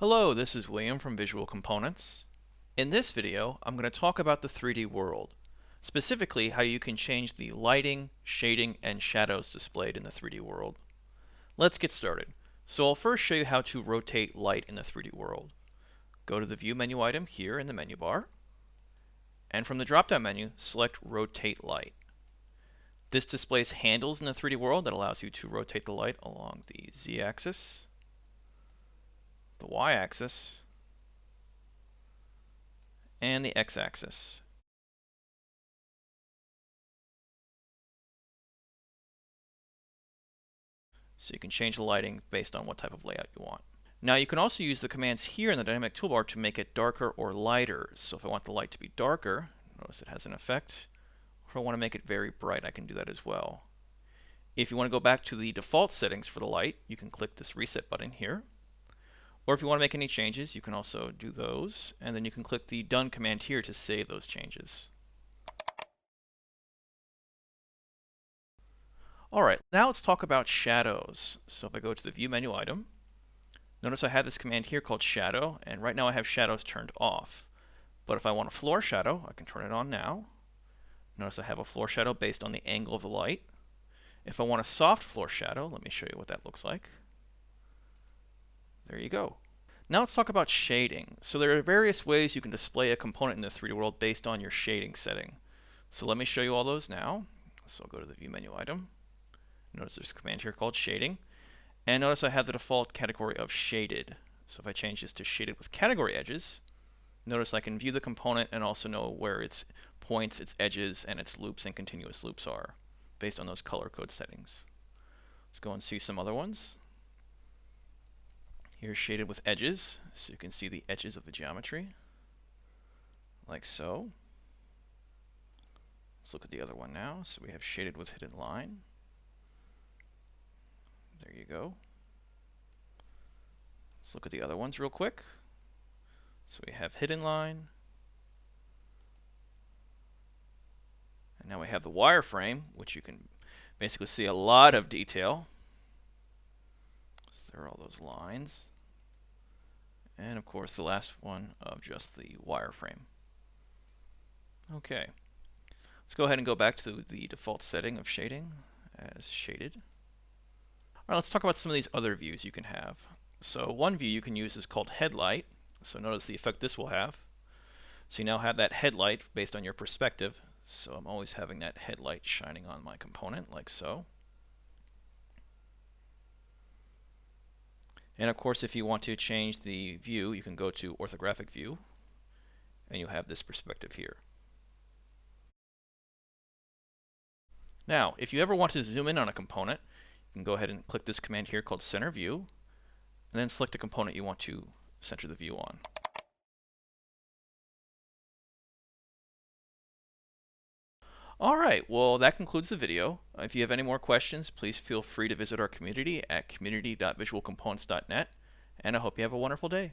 Hello, this is William from Visual Components. In this video, I'm going to talk about the 3D world, specifically how you can change the lighting, shading, and shadows displayed in the 3D world. Let's get started. So I'll first show you how to rotate light in the 3D world. Go to the View menu item here in the menu bar, and from the drop-down menu, select Rotate Light. This displays handles in the 3D world that allows you to rotate the light along the Z-axis, the Y-axis, and the X-axis. So you can change the lighting based on what type of layout you want. Now you can also use the commands here in the dynamic toolbar to make it darker or lighter. So if I want the light to be darker, notice it has an effect. If I want to make it very bright, I can do that as well. If you want to go back to the default settings for the light, you can click this reset button here. Or if you want to make any changes, you can also do those, and then you can click the done command here to save those changes. Alright, now let's talk about shadows. So if I go to the View menu item, notice I have this command here called Shadow, and right now I have shadows turned off. But if I want a floor shadow, I can turn it on now. Notice I have a floor shadow based on the angle of the light. If I want a soft floor shadow, let me show you what that looks like. There you go. Now let's talk about shading. So there are various ways you can display a component in the 3D world based on your shading setting. So let me show you all those now. So I'll go to the View menu item. Notice there's a command here called Shading. And notice I have the default category of Shaded. So if I change this to Shaded with Category Edges, notice I can view the component and also know where its points, its edges, and its loops and continuous loops are, based on those color code settings. Let's go and see some other ones. Here's Shaded with Edges, so you can see the edges of the geometry, like so. Let's look at the other one now. So we have Shaded with Hidden Line. There you go. Let's look at the other ones real quick. So we have Hidden Line. And now we have the wireframe, which you can basically see a lot of detail. So there are all those lines. And of course the last one of just the wireframe. Okay. Let's go ahead and go back to the default setting of shading as shaded. Alright, let's talk about some of these other views you can have. So one view you can use is called Headlight. So notice the effect this will have. So you now have that headlight based on your perspective. So I'm always having that headlight shining on my component, like so. And of course, if you want to change the view, you can go to Orthographic View, and you have this perspective here. Now, if you ever want to zoom in on a component, you can go ahead and click this command here called Center View, and then select a component you want to center the view on. Alright, well that concludes the video. If you have any more questions, please feel free to visit our community at community.visualcomponents.net, and I hope you have a wonderful day.